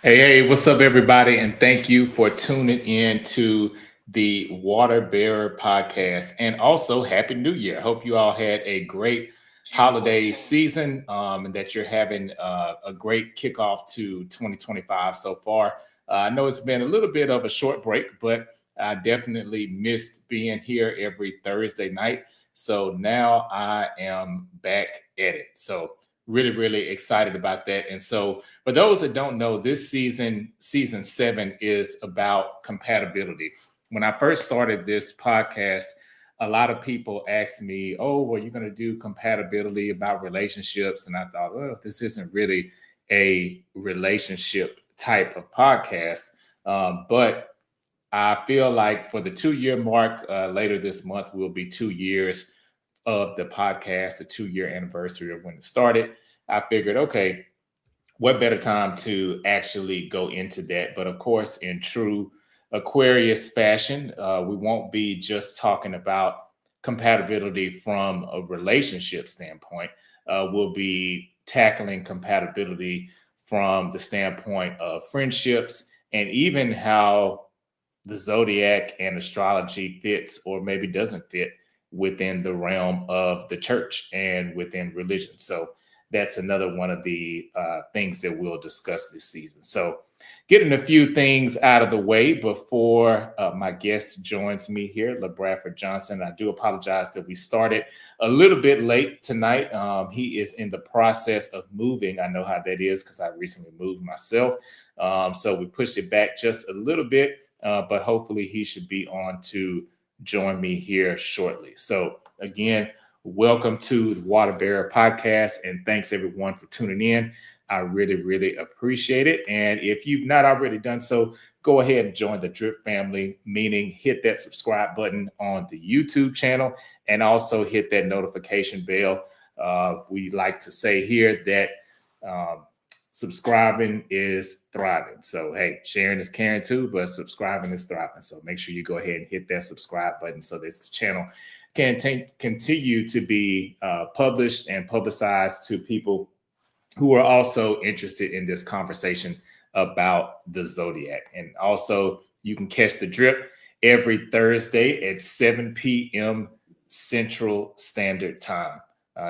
Hey, what's up, everybody? And thank you for tuning in to the Water Bearer podcast. And also, Happy New Year. I hope you all had a great holiday season and that you're having a great kickoff to 2025 so far. I know it's been a little bit of a short break, but I definitely missed being here every Thursday night. So now I am back at it. So, really excited about that. And so, for those that don't know, this season 7, is about compatibility. When I first started this podcast, a lot of people asked me, "Oh, well, you're going to do compatibility about relationships," and I thought, "Well, this isn't really a relationship type of podcast." But I feel like for the 2 year mark later this month will be 2 years of the podcast, the 2 year anniversary of when it started. I figured, okay, what better time to actually go into that? But of course, in true Aquarius fashion, we won't be just talking about compatibility from a relationship standpoint. We'll be tackling compatibility from the standpoint of friendships and even how the zodiac and astrology fits or maybe doesn't fit within the realm of the church and within religion. So that's another one of the things that we'll discuss this season. So, getting a few things out of the way before my guest joins me here, LaBradford Johnson. I do apologize that we started a little bit late tonight. He is in the process of moving. I know how that is because I recently moved myself. So we pushed it back just a little bit, but hopefully he should be on to join me here shortly. So, again, welcome to the Water Bearer podcast, and thanks everyone for tuning in. I really appreciate it. And if you've not already done so, go ahead and join the Drip family, meaning hit that subscribe button on the YouTube channel and also hit that notification bell. We like to say here that subscribing is thriving. So, hey, sharing is caring too, but subscribing is thriving. So make sure you go ahead and hit that subscribe button so this channel can continue to be published and publicized to people who are also interested in this conversation about the zodiac. And also, you can catch the drip every Thursday at 7 p.m. Central Standard Time.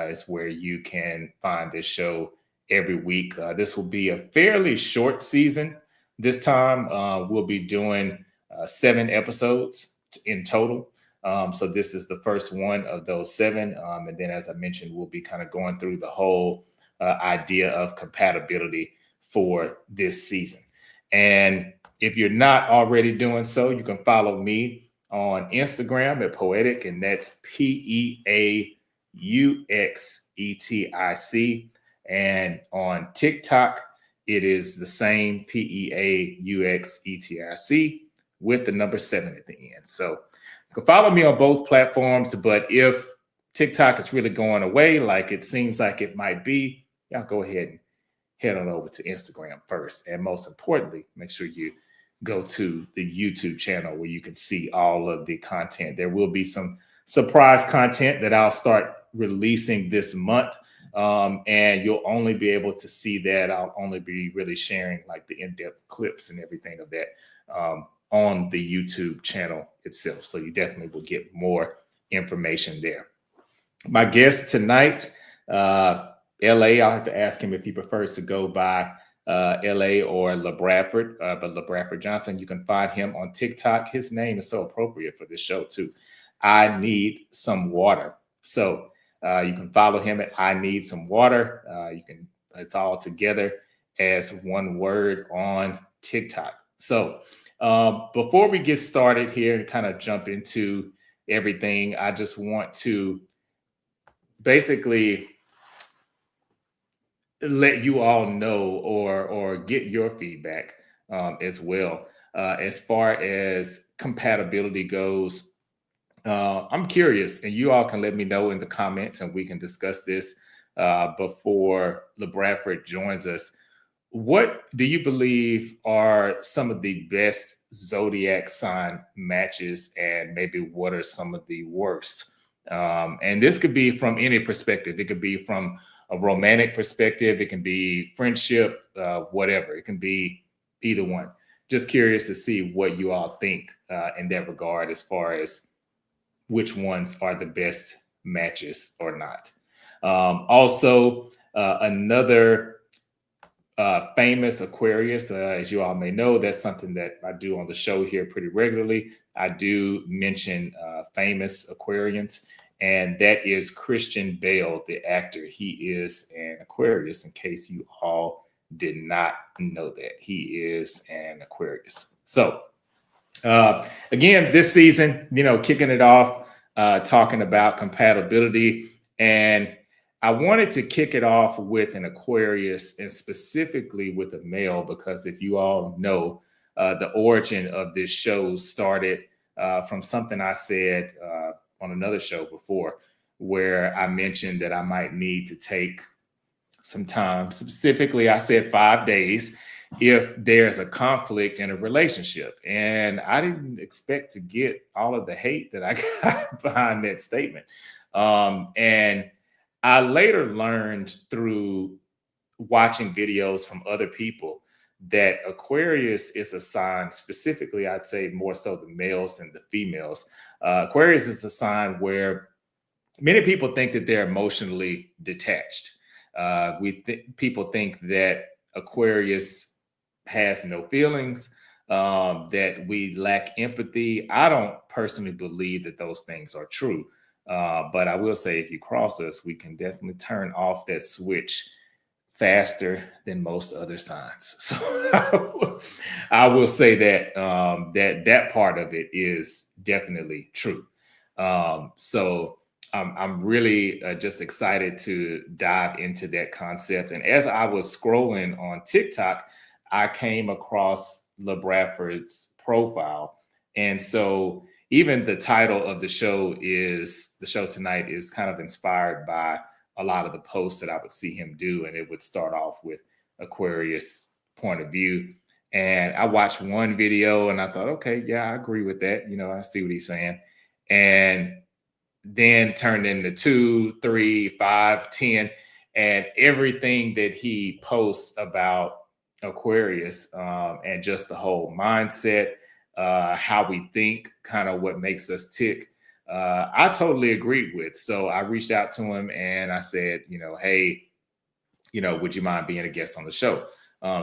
Is where you can find this show every week. This will be a fairly short season. This time, we'll be doing 7 episodes in total. So this is the first one of those 7. And then, as I mentioned, we'll be kind of going through the whole idea of compatibility for this season. And if you're not already doing so, you can follow me on Instagram at Poetic, and that's PEAUXETIC. And on TikTok, it is the same PEAUXETIC with the number 7 at the end. So you can follow me on both platforms, but if TikTok is really going away, like it seems like it might be, y'all go ahead and head on over to Instagram first. And most importantly, make sure you go to the YouTube channel where you can see all of the content. There will be some surprise content that I'll start releasing this month. And you'll only be able to see that. I'll only be really sharing like the in-depth clips and everything of that on the YouTube channel itself. So you definitely will get more information there. My guest tonight, LA, I'll have to ask him if he prefers to go by LA or LaBradford, but LaBradford Johnson, you can find him on TikTok. His name is so appropriate for this show too. I Need Some Water. So you can follow him at I Need Some Water. It's all together as one word on TikTok. So before we get started here and kind of jump into everything, I just want to basically let you all know or get your feedback as well. As far as compatibility goes, I'm curious, and you all can let me know in the comments, and we can discuss this before LaBradford joins us. What do you believe are some of the best zodiac sign matches, and maybe what are some of the worst? And this could be from any perspective. It could be from a romantic perspective. It can be friendship, whatever. It can be either one. Just curious to see what you all think in that regard, as far as which ones are the best matches or not. Also, another famous Aquarius, as you all may know, that's something that I do on the show here pretty regularly. I do mention famous Aquarians, and that is Christian Bale, the actor. He is an Aquarius, in case you all did not know that. He is an Aquarius. So, again, this season, kicking it off, talking about compatibility. And I wanted to kick it off with an Aquarius, and specifically with a male, because if you all know, the origin of this show started from something I said on another show before, where I mentioned that I might need to take some time. Specifically, I said 5 days if there's a conflict in a relationship. And I didn't expect to get all of the hate that I got behind that statement. And I later learned through watching videos from other people that Aquarius is a sign, specifically, I'd say more so the males than the females. Aquarius is a sign where many people think that they're emotionally detached. People think that Aquarius has no feelings, that we lack empathy. I don't personally believe that those things are true. But I will say, if you cross us, we can definitely turn off that switch faster than most other signs. So I will say that that part of it is definitely true. So I'm really just excited to dive into that concept. And as I was scrolling on TikTok, I came across LaBradford's profile. And so even the title of the show tonight is kind of inspired by a lot of the posts that I would see him do. And it would start off with Aquarius point of view. And I watched one video and I thought, okay, yeah, I agree with that. I see what he's saying. And then turned into 2, 3, 5, 10, and everything that he posts about Aquarius, and just the whole mindset, how we think, kind of what makes us tick, I totally agreed with. So I reached out to him and I said, hey, would you mind being a guest on the show?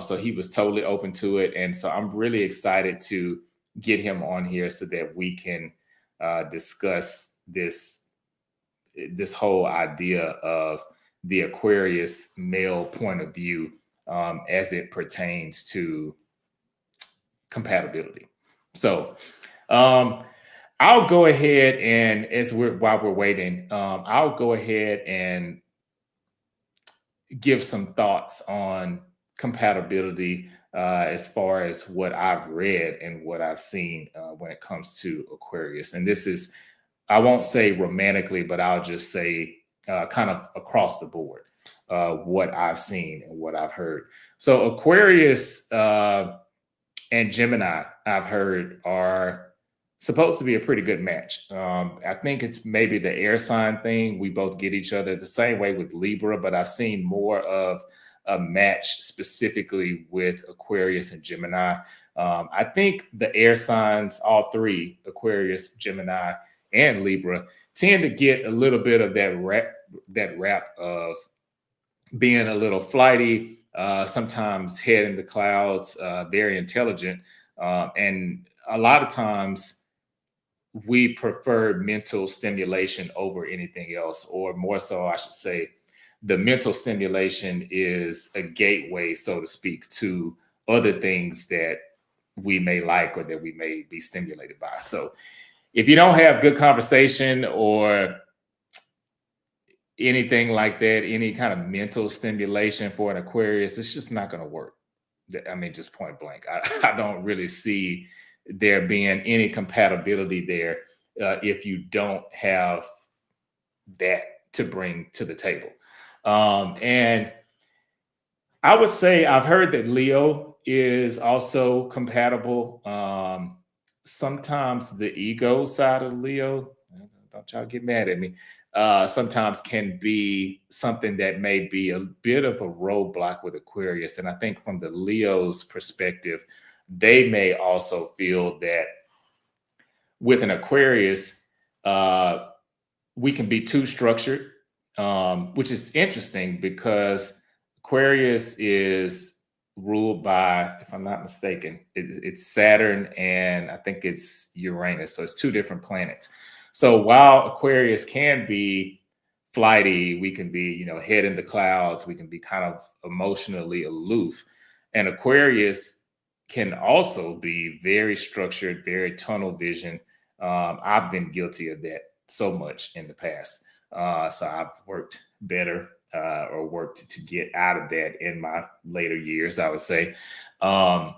So he was totally open to it. And so I'm really excited to get him on here so that we can discuss this whole idea of the Aquarius male point of view, as it pertains to compatibility. So I'll go ahead and while we're waiting, I'll go ahead and give some thoughts on compatibility, as far as what I've read and what I've seen when it comes to Aquarius. And this is, I won't say romantically, but I'll just say kind of across the board, what I've seen and what I've heard. So Aquarius and Gemini, I've heard, are supposed to be a pretty good match. I think it's maybe the air sign thing. We both get each other the same way with Libra, but I've seen more of a match specifically with Aquarius and Gemini. I think the air signs, all three, Aquarius, Gemini, and Libra, tend to get a little bit of that rap of being a little flighty, sometimes head in the clouds, very intelligent. And a lot of times we prefer mental stimulation over anything else, or more so, I should say, the mental stimulation is a gateway, so to speak, to other things that we may like or that we may be stimulated by. So if you don't have good conversation or anything like that, any kind of mental stimulation for an Aquarius, it's just not going to work. I mean, just point blank. I don't really see there being any compatibility there if you don't have that to bring to the table. And I would say I've heard that Leo is also compatible. Sometimes the ego side of Leo, don't y'all get mad at me. Sometimes can be something that may be a bit of a roadblock with Aquarius. And I think from the Leo's perspective, they may also feel that with an Aquarius, uh, we can be too structured, which is interesting because Aquarius is ruled by, if I'm not mistaken, it's Saturn and I think it's Uranus. So it's two different planets. So while Aquarius can be flighty, we can be, head in the clouds, we can be kind of emotionally aloof. And Aquarius can also be very structured, very tunnel vision. I've been guilty of that so much in the past. So I've worked better or worked to get out of that in my later years, I would say. And,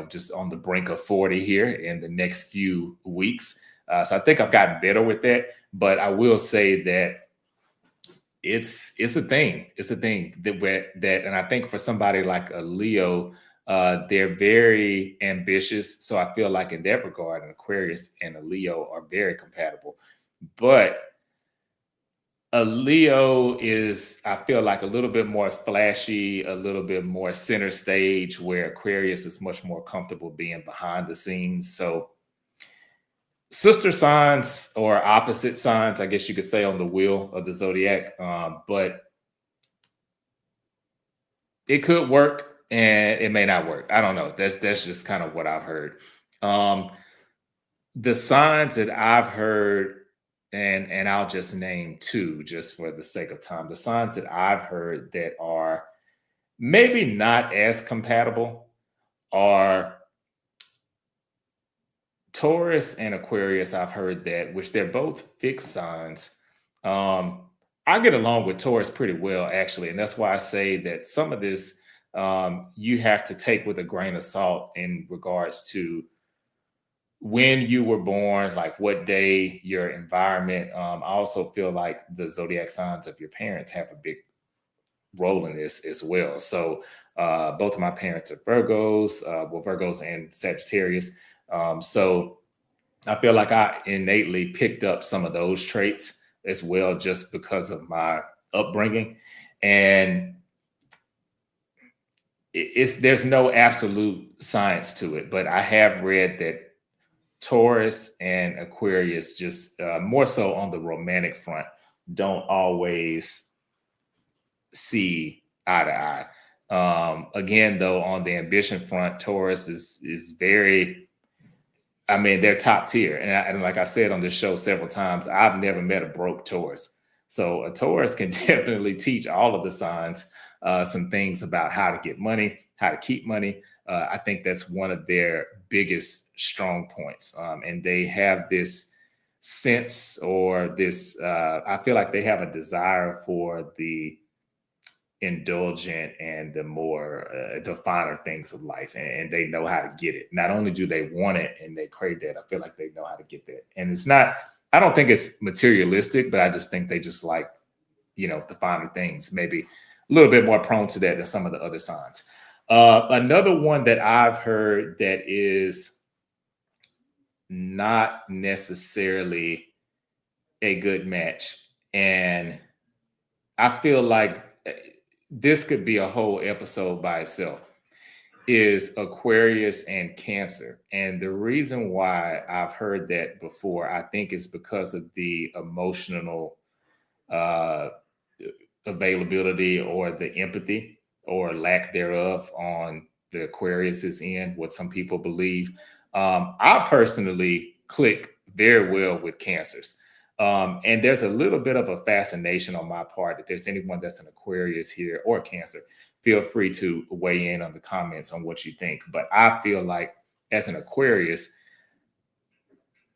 just on the brink of 40 here in the next few weeks. So I think I've gotten better with that. But I will say that it's a thing. It's a thing that, and I think for somebody like a Leo, they're very ambitious. So I feel like in that regard, an Aquarius and a Leo are very compatible. But a Leo is, I feel like, a little bit more flashy, a little bit more center stage, where Aquarius is much more comfortable being behind the scenes. So sister signs or opposite signs, I guess you could say, on the wheel of the zodiac. But it could work and it may not work. I don't know. That's just kind of what I've heard. The signs that I've heard, and I'll just name two just for the sake of time. The signs that I've heard that are maybe not as compatible are Taurus and Aquarius. I've heard that, which they're both fixed signs. I get along with Taurus pretty well, actually. And that's why I say that some of this you have to take with a grain of salt in regards to when you were born, like what day, your environment. I also feel like the zodiac signs of your parents have a big role in this as well. So both of my parents are Virgos, Virgos and Sagittarius. So I feel like I innately picked up some of those traits as well, just because of my upbringing. And there's no absolute science to it, but I have read that Taurus and Aquarius, just more so on the romantic front, don't always see eye to eye. Again, though, on the ambition front, Taurus is very, I mean, they're top tier. And like I said on this show several times, I've never met a broke Taurus. So a Taurus can definitely teach all of the signs some things about how to get money, how to keep money. I think that's one of their biggest strong points. And they have this sense, or this, I feel like they have a desire for the indulgent and the more the finer things of life, and they know how to get it. Not only do they want it and they crave that, I feel like they know how to get that. And it's not, I don't think it's materialistic, but I just think they just like, the finer things, maybe a little bit more prone to that than some of the other signs. Another one that I've heard that is not necessarily a good match, and I feel like this could be a whole episode by itself, is Aquarius and Cancer. And the reason why I've heard that before, I think, is because of the emotional uh, availability, or the empathy or lack thereof on the Aquarius's end, what some people believe. I personally click very well with Cancers. And there's a little bit of a fascination on my part. If there's anyone that's an Aquarius here or Cancer, feel free to weigh in on the comments on what you think. But I feel like, as an Aquarius,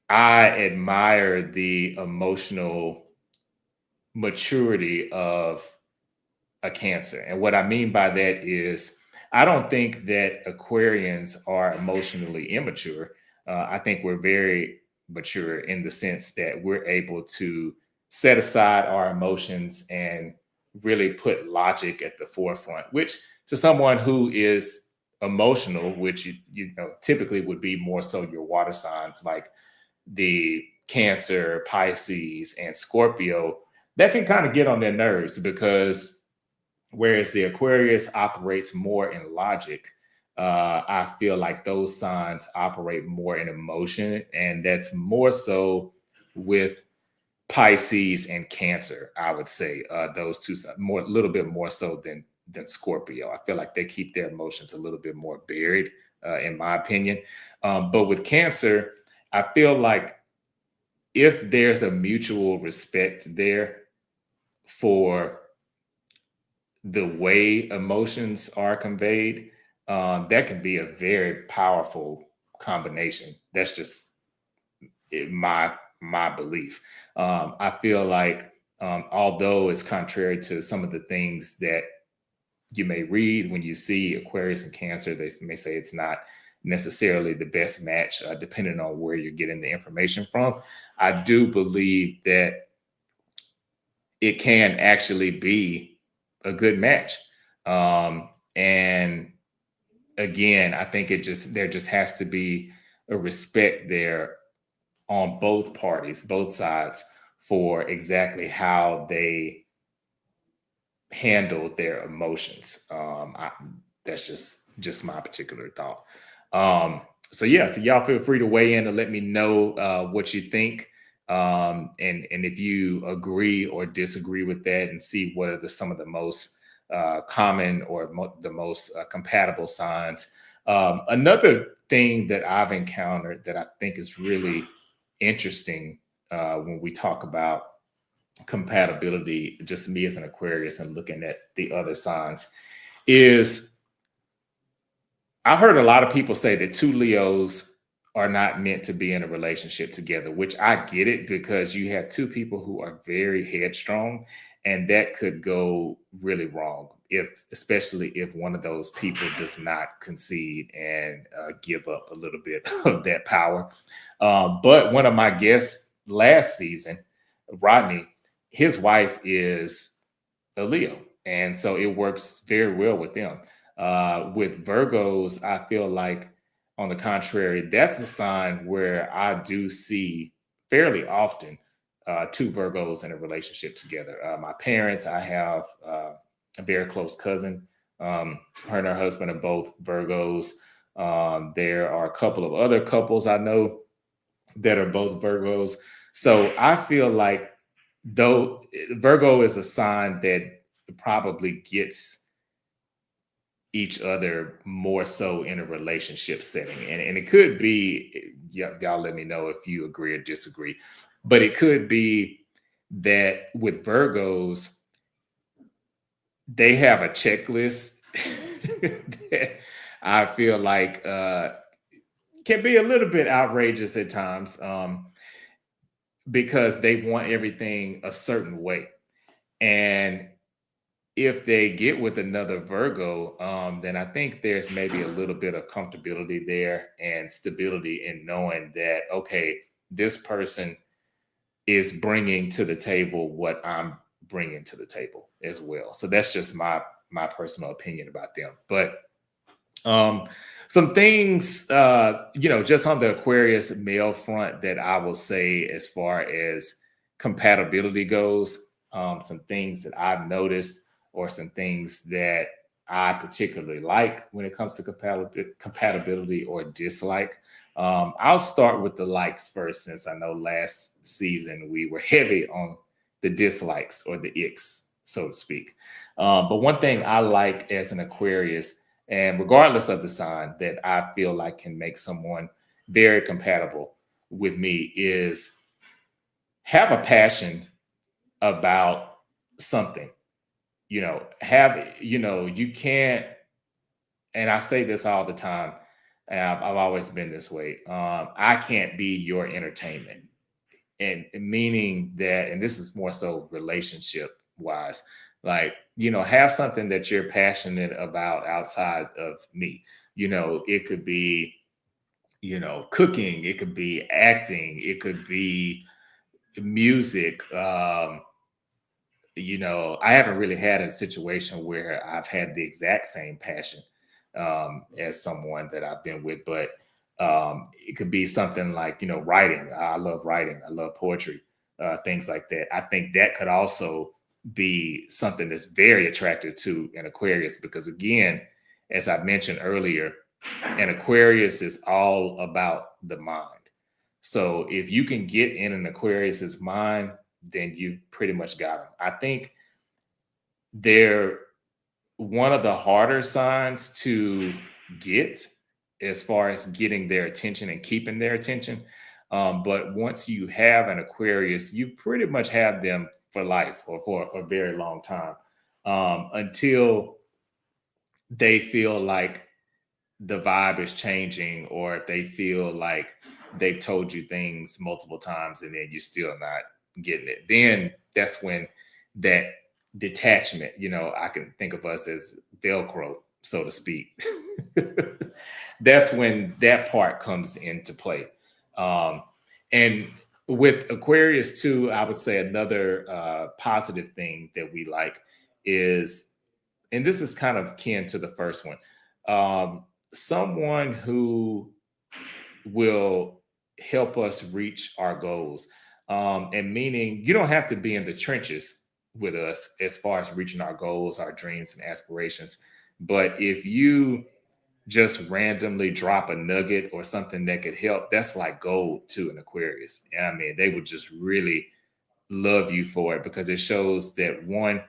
I admire the emotional maturity of a Cancer. And what I mean by that is, I don't think that Aquarians are emotionally immature. I think we're very mature in the sense that we're able to set aside our emotions and really put logic at the forefront, which, to someone who is emotional, which you know typically would be more so your water signs, like the Cancer, Pisces, and Scorpio, that can kind of get on their nerves because whereas the Aquarius operates more in logic, I feel like those signs operate more in emotion, and that's more so with Pisces and Cancer. I would say those two more, a little bit more so than Scorpio. I feel like they keep their emotions a little bit more buried, in my opinion. But with Cancer, I feel like if there's a mutual respect there for the way emotions are conveyed, that can be a very powerful combination. That's just my belief. I feel like although it's contrary to some of the things that you may read when you see Aquarius and Cancer, they may say it's not necessarily the best match, depending on where you're getting the information from. I do believe that it can actually be a good match. And again, I think there just has to be a respect there on both parties, both sides, for exactly how they handle their emotions. That's just my particular thought. So yeah, so y'all feel free to weigh in and let me know what you think, and if you agree or disagree with that, and see what are some of the most common or the most compatible signs. Another thing that I've encountered that I think is really interesting when we talk about compatibility, just me as an Aquarius and looking at the other signs, is I've heard a lot of people say that two Leos are not meant to be in a relationship together, which I get it, because you have two people who are very headstrong, and that could go really wrong especially if one of those people does not concede and give up a little bit of that power. But one of my guests last season, Rodney, his wife is a Leo, and so it works very well with them. With Virgos, I feel like, on the contrary, that's a sign where I do see fairly often two Virgos in a relationship together. My parents, I have a very close cousin. Her and her husband are both Virgos. There are a couple of other couples I know that are both Virgos. So I feel like, though Virgo is a sign that probably gets each other more so in a relationship setting. And it could be, y'all let me know if you agree or disagree, but it could be that with Virgos, they have a checklist that I feel like can be a little bit outrageous at times, because they want everything a certain way. And if they get with another Virgo, then I think there's maybe a little bit of comfortability there and stability in knowing that, okay, this person is bringing to the table what I'm bringing to the table as well. So that's just my personal opinion about them. But some things, just on the Aquarius male front, that I will say as far as compatibility goes, some things that I've noticed, or some things that I particularly like when it comes to compatibility or dislike. I'll start with the likes first, since I know last season we were heavy on the dislikes, or the icks, so to speak. But one thing I like as an Aquarius, and regardless of the sign, that I feel like can make someone very compatible with me, is have a passion about something. You can't, and I say this all the time, and I've always been this way. I can't be your entertainment. And meaning that, and this is more so relationship wise, like, have something that you're passionate about outside of me. It could be, cooking, it could be acting, it could be music. I haven't really had a situation where I've had the exact same passion as someone that I've been with, but It could be something like, writing. I love writing. I love poetry, things like that. I think that could also be something that's very attractive to an Aquarius because, again, as I mentioned earlier, an Aquarius is all about the mind. So if you can get in an Aquarius's mind, then you pretty much got them. I think they're one of the harder signs to get as far as getting their attention and keeping their attention. But once you have an Aquarius, you pretty much have them for life or for a very long time until they feel like the vibe is changing, or if they feel like they've told you things multiple times and then you're still not getting it. Then that's when that detachment, I can think of us as Velcro, so to speak. That's when that part comes into play. And with Aquarius too, I would say another positive thing that we like is, and this is kind of kin to the first one, someone who will help us reach our goals. And meaning you don't have to be in the trenches with us as far as reaching our goals, our dreams, and aspirations. But if you just randomly drop a nugget or something that could help, that's like gold to an Aquarius. I mean, they would just really love you for it because it shows that, one,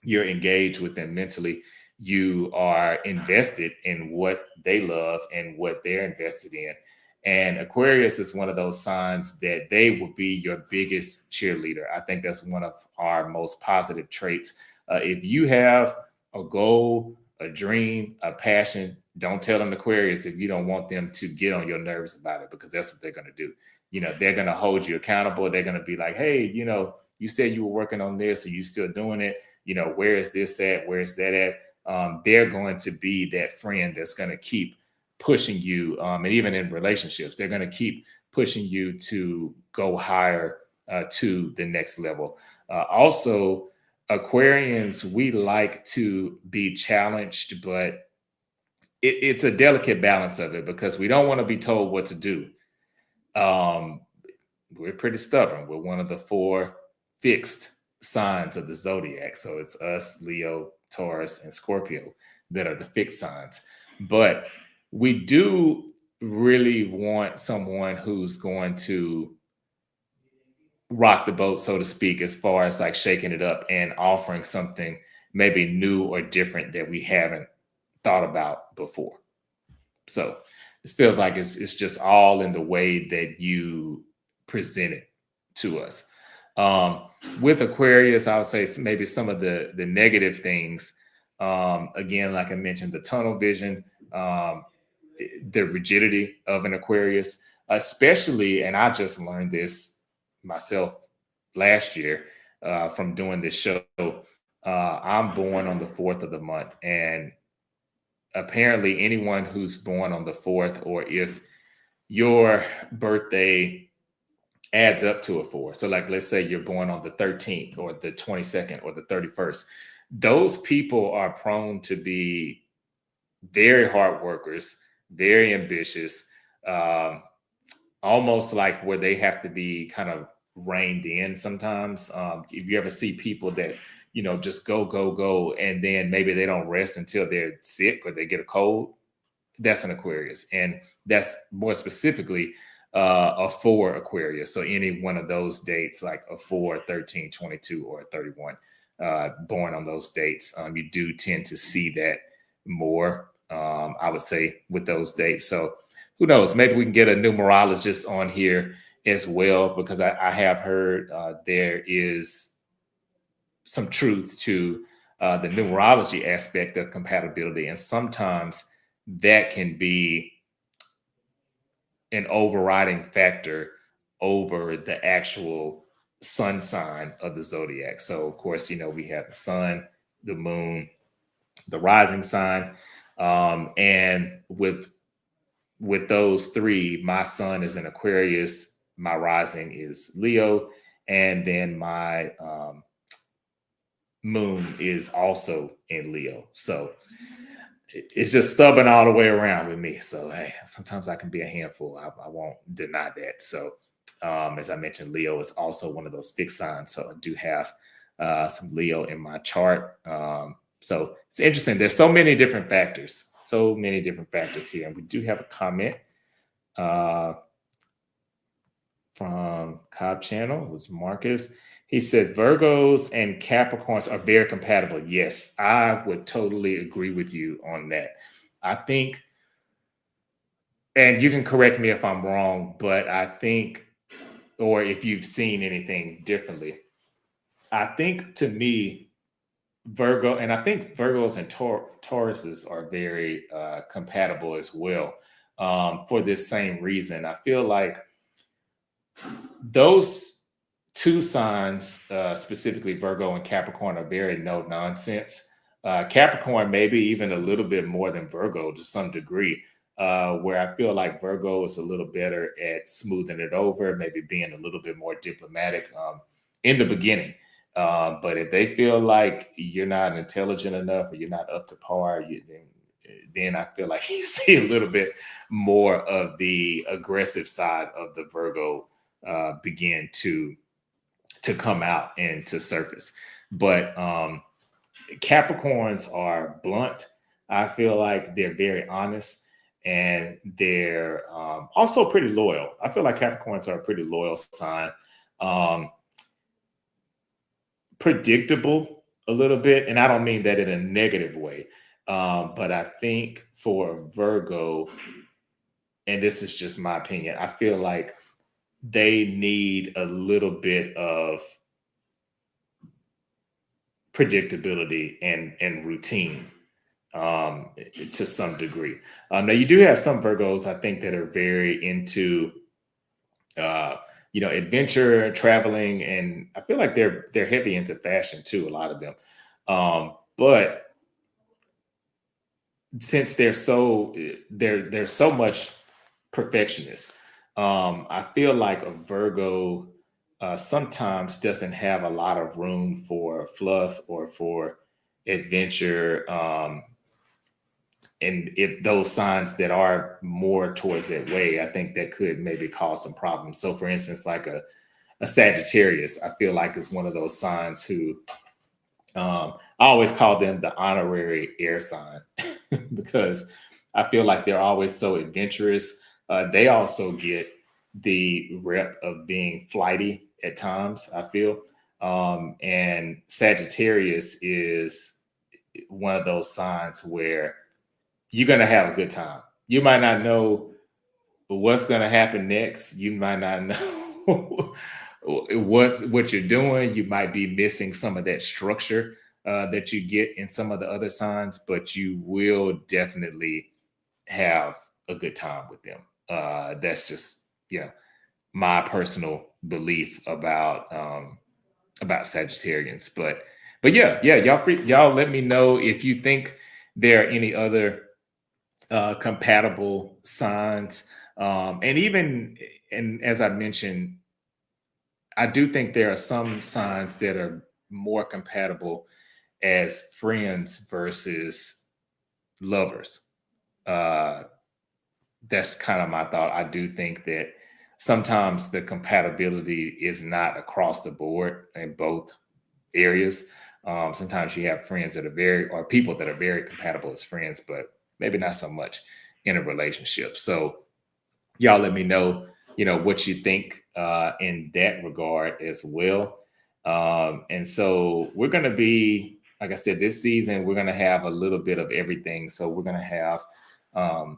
you're engaged with them mentally, you are invested in what they love and what they're invested in. And Aquarius is one of those signs that they will be your biggest cheerleader. I think that's one of our most positive traits. If you have a goal, a dream, a passion, don't tell an Aquarius if you don't want them to get on your nerves about it, because that's what they're going to do. They're going to hold you accountable. They're going to be like, hey, you said you were working on this. Are you still doing it? Where is this at? Where is that at? They're going to be that friend that's going to keep pushing you. And even in relationships, they're going to keep pushing you to go higher to the next level. Also, Aquarians, we like to be challenged, but it's a delicate balance of it because we don't want to be told what to do. We're pretty stubborn. We're one of the 4 fixed signs of the zodiac. So it's us, Leo, Taurus, and Scorpio that are the fixed signs. But we do really want someone who's going to rock the boat, so to speak, as far as like shaking it up and offering something maybe new or different that we haven't thought about before. So it feels like it's just all in the way that you present it to us. With Aquarius, I would say maybe some of the negative things. Again, like I mentioned, the tunnel vision, the rigidity of an Aquarius, especially, and I just learned this myself last year from doing this show. I'm born on the 4th of the month, and apparently anyone who's born on the 4th, or if your birthday adds up to a 4, so like let's say you're born on the 13th or the 22nd or the 31st, those people are prone to be very hard workers, very ambitious, almost like where they have to be kind of reined in sometimes. If you ever see people that just go, and then maybe they don't rest until they're sick or they get a cold, that's an Aquarius. And that's more specifically a 4 Aquarius. So any one of those dates, like a 4, 13, 22, or 31, born on those dates, you do tend to see that more, I would say, with those dates. So who knows? Maybe we can get a numerologist on here as well, because I have heard there is some truth to the numerology aspect of compatibility. And sometimes that can be an overriding factor over the actual sun sign of the zodiac. So, of course, we have the sun, the moon, the rising sign. And with those 3, my sun is in Aquarius, my rising is Leo, and then my moon is also in Leo. So it's just stubborn all the way around with me. So hey, sometimes I can be a handful. I won't deny that. So as I mentioned, Leo is also one of those fixed signs. So I do have some Leo in my chart. So it's interesting. There's so many different factors. So many different factors here. And we do have a comment from Cobb Channel. It was Marcus. He said Virgos and Capricorns are very compatible. Yes, I would totally agree with you on that. I think, and you can correct me if I'm wrong, but I think, or if you've seen anything differently, I think to me, Virgo, and I think Virgos and Tauruses are very compatible as well for this same reason. I feel like those two signs, specifically Virgo and Capricorn, are very no nonsense. Capricorn, maybe even a little bit more than Virgo to some degree, where I feel like Virgo is a little better at smoothing it over, maybe being a little bit more diplomatic in the beginning. But if they feel like you're not intelligent enough or you're not up to par, then I feel like you see a little bit more of the aggressive side of the Virgo begin to come out and to surface. But Capricorns are blunt. I feel like they're very honest and they're also pretty loyal. I feel like Capricorns are a pretty loyal sign. Predictable a little bit, and I don't mean that in a negative way. But I think for Virgo, and this is just my opinion, I feel like they need a little bit of predictability and routine to some degree. Now you do have some Virgos, I think, that are very into adventure, traveling, and I feel like they're heavy into fashion too. A lot of them, but since they're so much perfectionist, I feel like a Virgo sometimes doesn't have a lot of room for fluff or for adventure. And if those signs that are more towards that way, I think that could maybe cause some problems. So, for instance, like a Sagittarius, I feel like is one of those signs who I always call them the honorary air sign because I feel like they're always so adventurous. They also get the rep of being flighty at times, I feel. And Sagittarius is one of those signs where you're going to have a good time. You might not know what's going to happen next. You might not know what you're doing. You might be missing some of that structure that you get in some of the other signs, but you will definitely have a good time with them. That's just my personal belief about Sagittarians. But yeah, y'all let me know if you think there are any other compatible signs. And as I mentioned, I do think there are some signs that are more compatible as friends versus lovers. That's kind of my thought. I do think that sometimes the compatibility is not across the board in both areas. Sometimes you have friends that are or people that are very compatible as friends, but maybe not so much in a relationship. So y'all let me know, what you think in that regard as well. And so we're going to be, like I said, this season, we're going to have a little bit of everything. So we're going to have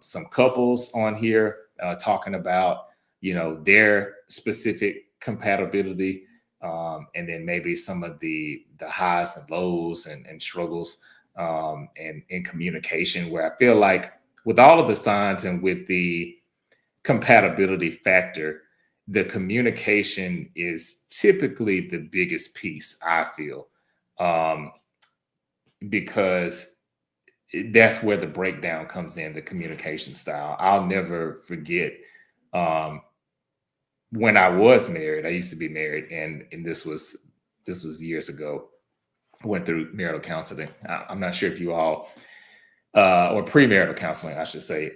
some couples on here talking about, their specific compatibility. And then maybe some of the highs and lows and struggles and in communication, where I feel like with all of the signs and with the compatibility factor, the communication is typically the biggest piece, I feel, because that's where the breakdown comes in, the communication style. I'll never forget when I was married. I used to be married, and this was years ago. I went through marital counseling. I'm not sure if you all or premarital counseling, I should say.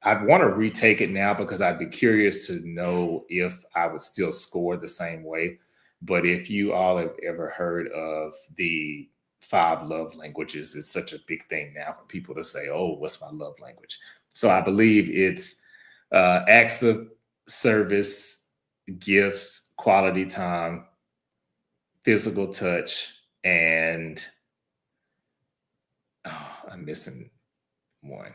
I'd want to retake it now because I'd be curious to know if I would still score the same way. But if you all have ever heard of the 5 love languages, it's such a big thing now for people to say, "Oh, what's my love language?" So I believe it's acts of service, gifts, quality time, physical touch, and I'm missing one.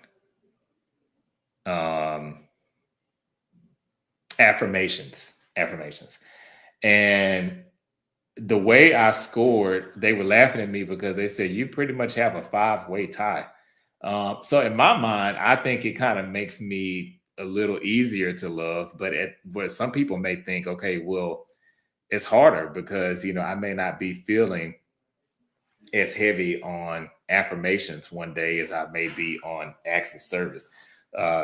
Um, affirmations. And the way I scored, they were laughing at me because they said you pretty much have a 5-way tie. So in my mind, I think it kind of makes me a little easier to love, but some people may think, okay, well, it's harder because I may not be feeling as heavy on affirmations one day as I may be on acts of service.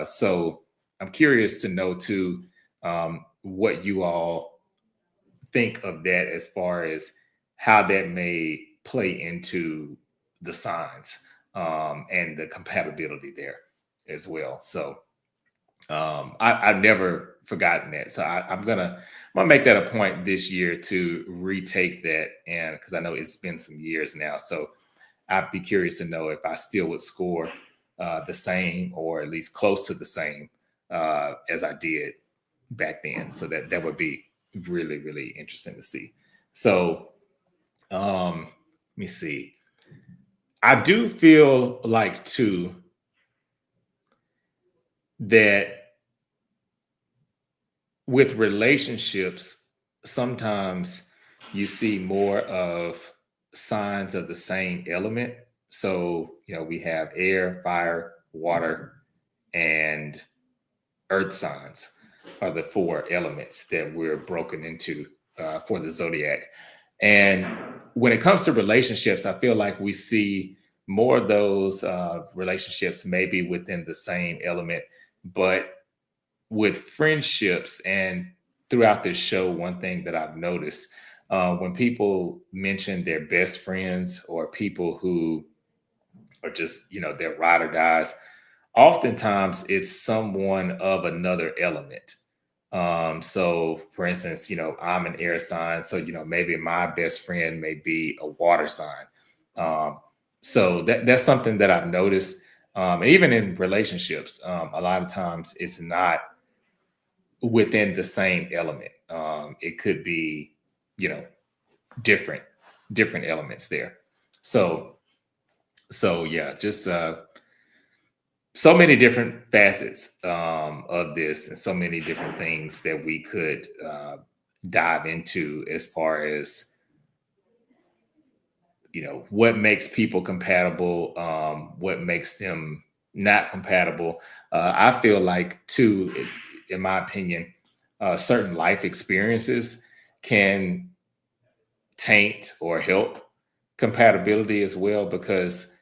So I'm curious to know too, what you all think of that as far as how that may play into the signs, and the compatibility there as well. So I've never forgotten that. So I'm gonna make that a point this year to retake that, and because I know it's been some years now. So I'd be curious to know if I still would score the same or at least close to the same as I did back then. So that would be really, really interesting to see. So let me see. I do feel like too that with relationships, sometimes you see more of signs of the same element. So, we have air, fire, water, and earth signs are the 4 elements that we're broken into for the zodiac. And when it comes to relationships, I feel like we see more of those relationships maybe within the same element, but with friendships and throughout this show, one thing that I've noticed when people mention their best friends or people who are just, their ride or dies, oftentimes it's someone of another element. So for instance, I'm an air sign. So, maybe my best friend may be a water sign. Um, so that's something that I've noticed. Even in relationships, a lot of times it's not within the same element. It could be, you know, different, different elements there. So, so yeah, just so many different facets of this, and so many different things that we could dive into as far as what makes people compatible, what makes them not compatible. I feel like too, in my opinion, certain life experiences can taint or help compatibility as well, because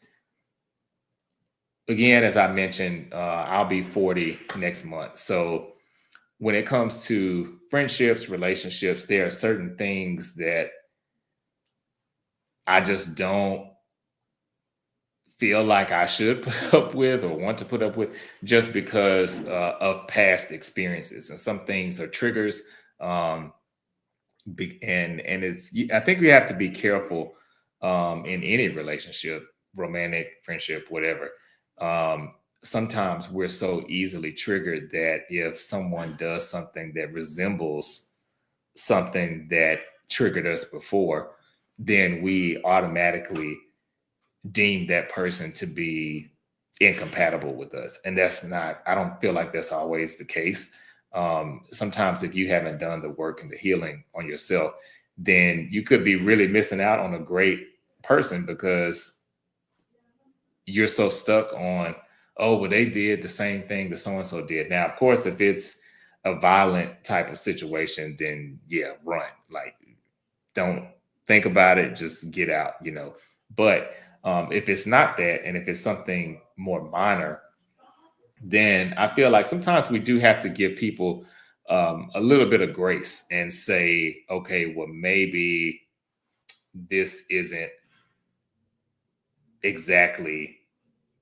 again, as I mentioned, I'll be 40 next month. So when it comes to friendships, relationships, there are certain things that I just don't feel like I should put up with or want to put up with, just because of past experiences. And some things are triggers. Um, and I think we have to be careful in any relationship, romantic, friendship, whatever. Sometimes we're so easily triggered that if someone does something that resembles something that triggered us before, then we automatically deem that person to be incompatible with us. And that's not, I don't feel like that's always the case. Sometimes if you haven't done the work and the healing on yourself, then you could be really missing out on a great person because you're so stuck on, oh, well, they did the same thing that so-and-so did. Now, of course, if it's a violent type of situation, then yeah, run. Like, don't think about it, just get out. But if it's not that, and if it's something more minor, then I feel like sometimes we do have to give people a little bit of grace and say, okay, well, maybe this isn't exactly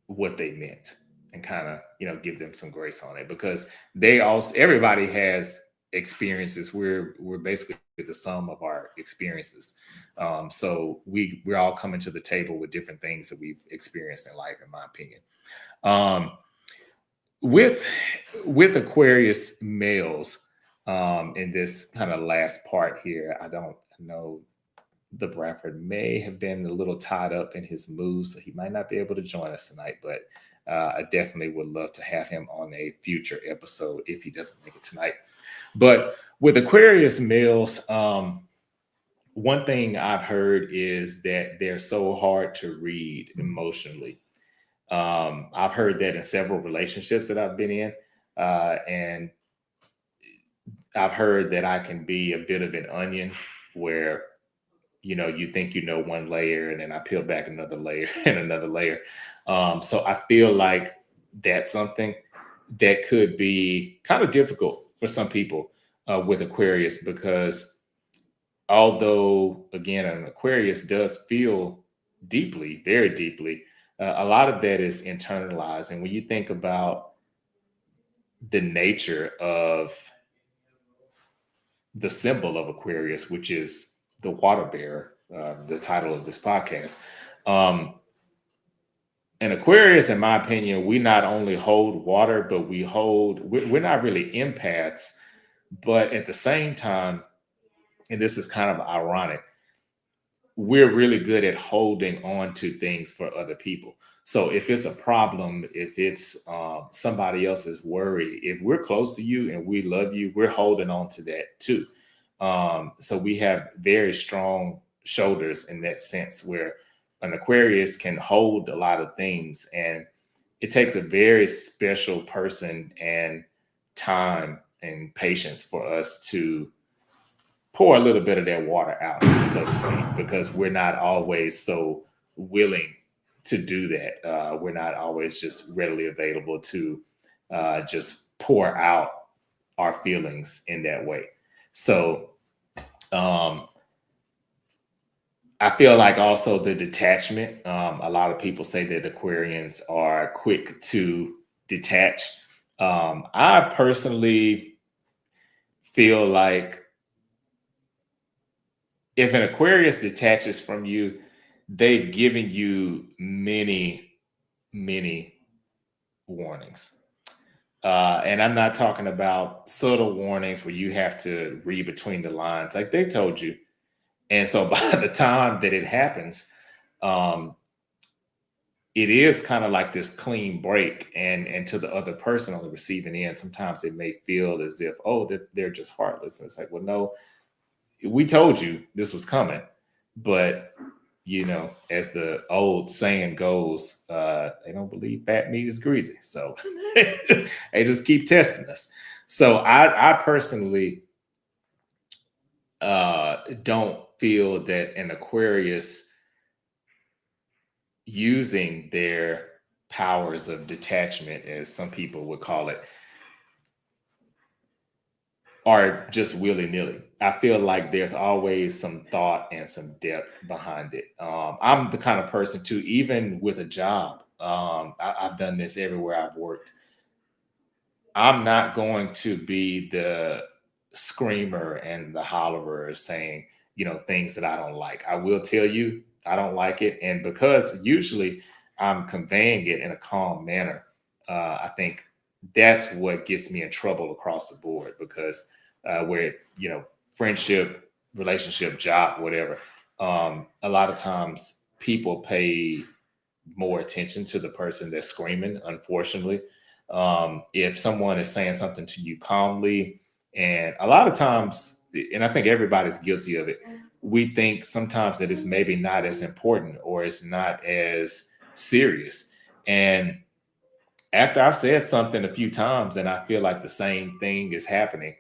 what they meant and kind of, give them some grace on it, because everybody has experiences. We're basically the sum of our experiences. So we're all coming to the table with different things that we've experienced in life, in my opinion. Um, with Aquarius males, in this kind of last part here, I don't know, the Bradford may have been a little tied up in his moves, so he might not be able to join us tonight, but I definitely would love to have him on a future episode if he doesn't make it tonight. But with Aquarius males, one thing I've heard is that they're so hard to read emotionally. I've heard that in several relationships that I've been in, and I've heard that I can be a bit of an onion where, you think one layer, and then I peel back another layer and another layer. So I feel like that's something that could be kind of difficult for some people with Aquarius, because although, again, an Aquarius does feel deeply, very deeply, a lot of that is internalized. And when you think about the nature of the symbol of Aquarius, which is the water bearer, the title of this podcast. And Aquarius, in my opinion, we not only hold water, but we're not really empaths, but at the same time, and this is kind of ironic, we're really good at holding on to things for other people. So if it's a problem, if it's somebody else's worry, if we're close to you and we love you, we're holding on to that too. So we have very strong shoulders in that sense, where an Aquarius can hold a lot of things, and it takes a very special person and time and patience for us to pour a little bit of that water out, so to speak, because we're not always so willing to do that. We're not always just readily available to just pour out our feelings in that way. So I feel like also the detachment. A lot of people say that Aquarians are quick to detach. I personally feel like if an Aquarius detaches from you, they've given you many, many warnings. And I'm not talking about subtle warnings where you have to read between the lines, like they've told you. And so by the time that it happens, it is kind of like this clean break. And to the other person on the receiving end, sometimes it may feel as if, oh, they're just heartless. And it's like, well, no, we told you this was coming. But, as the old saying goes, they don't believe fat meat is greasy. So they just keep testing us. So I personally don't feel that an Aquarius using their powers of detachment, as some people would call it, are just willy-nilly. I feel like there's always some thought and some depth behind it. I'm the kind of person too, even with a job, I've done this everywhere I've worked. I'm not going to be the screamer and the hollerer saying, things that I don't like. I will tell you I don't like it. And because usually I'm conveying it in a calm manner, I think that's what gets me in trouble across the board, because where, friendship, relationship, job, whatever, a lot of times people pay more attention to the person that's screaming, unfortunately. If someone is saying something to you calmly, and a lot of times, and I think everybody's guilty of it, we think sometimes that it's maybe not as important or it's not as serious. And after I've said something a few times and I feel like the same thing is happening,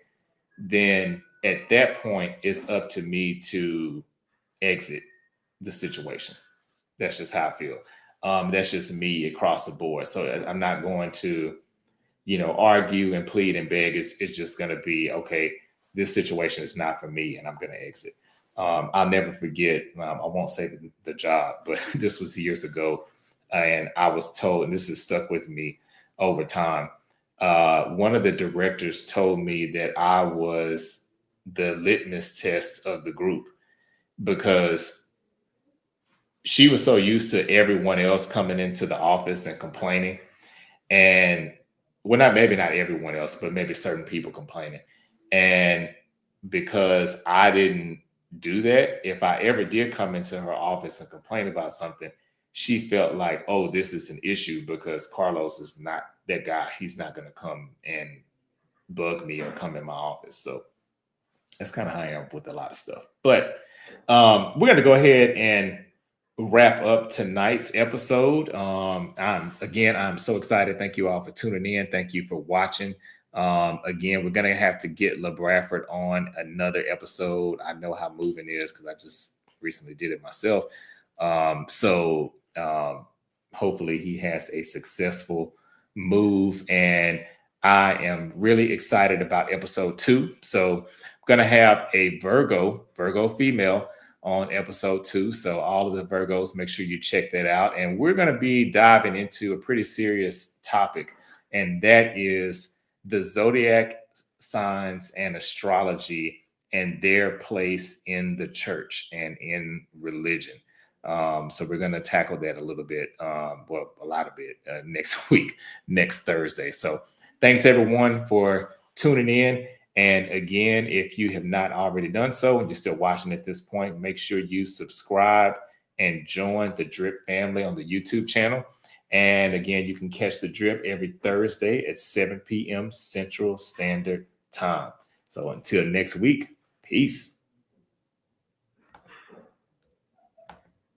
then at that point, it's up to me to exit the situation. That's just how I feel. That's just me across the board. So I'm not going to, argue and plead and beg. It's just going to be, okay, this situation is not for me and I'm going to exit. I'll never forget, I won't say the job, but this was years ago. And I was told, and this has stuck with me over time. One of the directors told me that I was the litmus test of the group because she was so used to everyone else coming into the office and complaining. And well, not maybe not everyone else, but maybe certain people complaining. And because I didn't do that, if I ever did come into her office and complain about something, she felt like, oh, this is an issue because Carlos is not that guy. He's not going to come and bug me or come in my office. So that's kind of how I am with a lot of stuff. But we're going to go ahead and wrap up tonight's episode. I'm so excited. Thank you all for tuning in. Thank you for watching. Again, we're going to have to get LeBradford on another episode. I know how moving it is because I just recently did it myself. Hopefully he has a successful move, and I am really excited about episode 2. So I'm going to have a Virgo female on episode 2. So all of the Virgos, make sure you check that out. And we're going to be diving into a pretty serious topic, and that is the zodiac signs and astrology and their place in the church and in religion. So we're going to tackle that a little bit, a lot of it next week, next Thursday. So thanks everyone for tuning in. And again, if you have not already done so and you're still watching at this point, make sure you subscribe and join the Drip family on the YouTube channel. And again, you can catch the Drip every Thursday at 7 p.m. Central Standard Time. So until next week, peace.